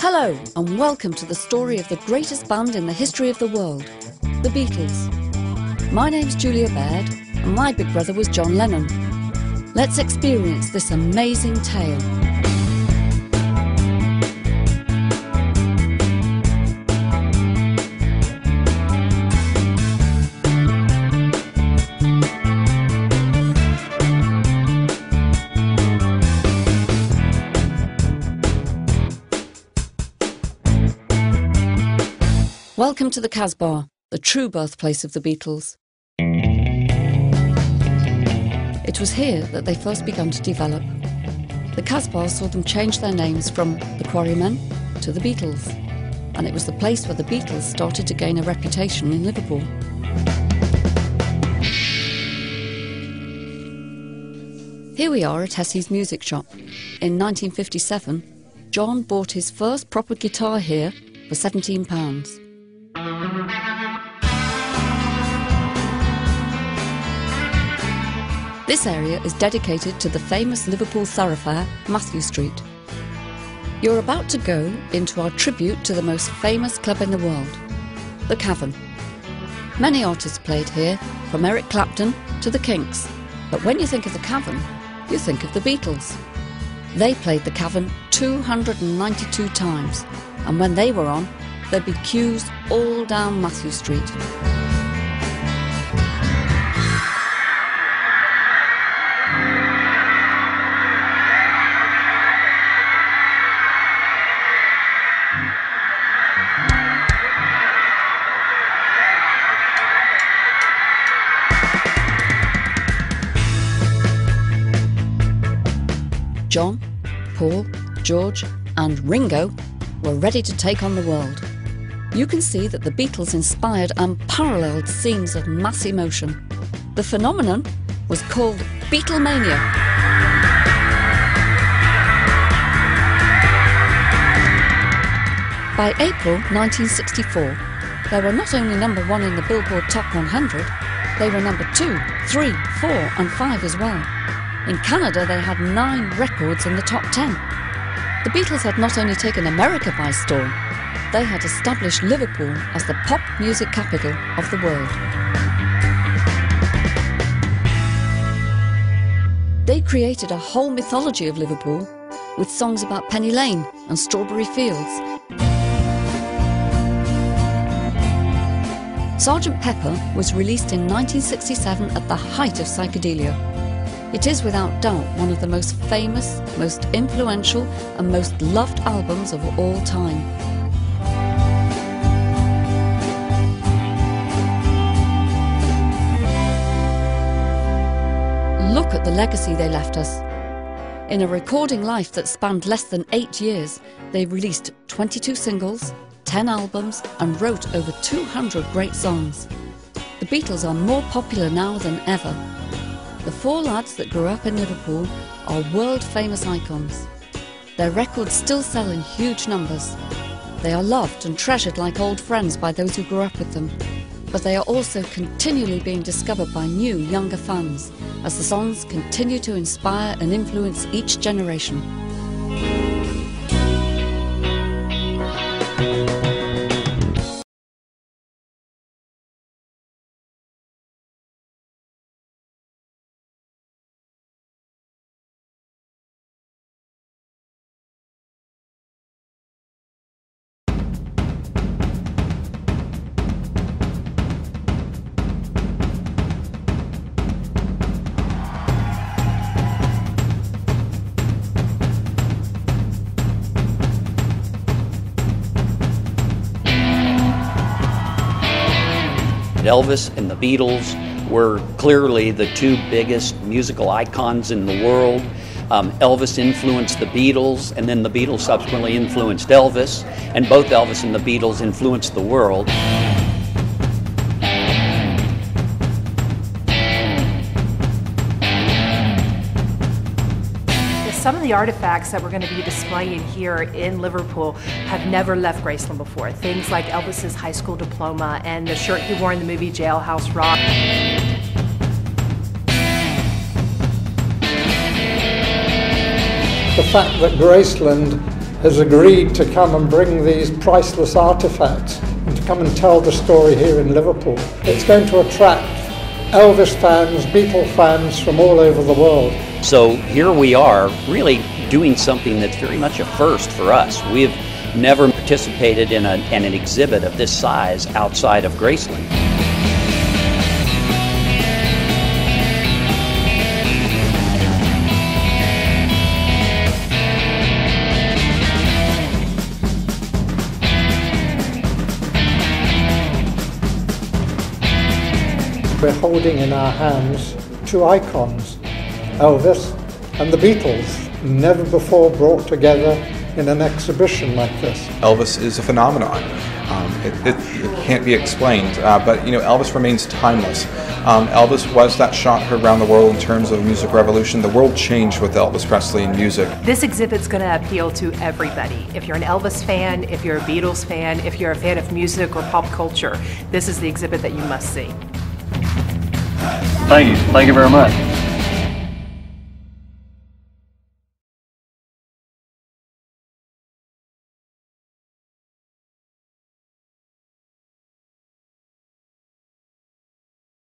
Hello and welcome to the story of the greatest band in the history of the world, the Beatles. My name's Julia Baird and my big brother was John Lennon. Let's experience this amazing tale. Welcome to the Casbah, the true birthplace of the Beatles. It was here that they first began to develop. The Casbah saw them change their names from the Quarrymen to the Beatles, and it was the place where the Beatles started to gain a reputation in Liverpool. Here we are at Hessie's music shop. In 1957, John bought his first proper guitar here for £17. This area is dedicated to the famous Liverpool thoroughfare, Mathew Street. You're about to go into our tribute to the most famous club in the world, the Cavern. Many artists played here, from Eric Clapton to the Kinks, but when you think of the Cavern, you think of the Beatles. They played the Cavern 292 times, and when they were on, there'd be queues all down Mathew Street. John, Paul, George and Ringo were ready to take on the world. You can see that the Beatles inspired unparalleled scenes of mass emotion. The phenomenon was called Beatlemania. By April 1964, they were not only number one in the Billboard Top 100, they were number 2, 3, 4 and 5 as well. In Canada, they had 9 records in the top 10. The Beatles had not only taken America by storm, they had established Liverpool as the pop music capital of the world. They created a whole mythology of Liverpool with songs about Penny Lane and Strawberry Fields. Sgt. Pepper was released in 1967 at the height of psychedelia. It is without doubt one of the most famous, most influential and most loved albums of all time. Look at the legacy they left us. In a recording life that spanned less than 8 years, they released 22 singles, 10 albums and wrote over 200 great songs. The Beatles are more popular now than ever. The 4 lads that grew up in Liverpool are world-famous icons. Their records still sell in huge numbers. They are loved and treasured like old friends by those who grew up with them. But they are also continually being discovered by new, younger fans, as the songs continue to inspire and influence each generation. Elvis and the Beatles were clearly the 2 biggest musical icons in the world. Elvis influenced the Beatles, and then the Beatles subsequently influenced Elvis, and both Elvis and the Beatles influenced the world. Some of the artifacts that we're going to be displaying here in Liverpool have never left Graceland before. Things like Elvis's high school diploma and the shirt he wore in the movie Jailhouse Rock. The fact that Graceland has agreed to come and bring these priceless artifacts and to come and tell the story here in Liverpool. It's going to attract Elvis fans, Beatle fans from all over the world. So here we are, really doing something that's very much a first for us. We've never participated in an exhibit of this size outside of Graceland. We're holding in our hands two icons, Elvis and the Beatles, never before brought together in an exhibition like this. Elvis is a phenomenon. It can't be explained, but you know, Elvis remains timeless. Elvis was that shot heard around the world in terms of music revolution. The world changed with Elvis Presley and music. This exhibit's going to appeal to everybody. If you're an Elvis fan, if you're a Beatles fan, if you're a fan of music or pop culture, this is the exhibit that you must see. Thank you very much.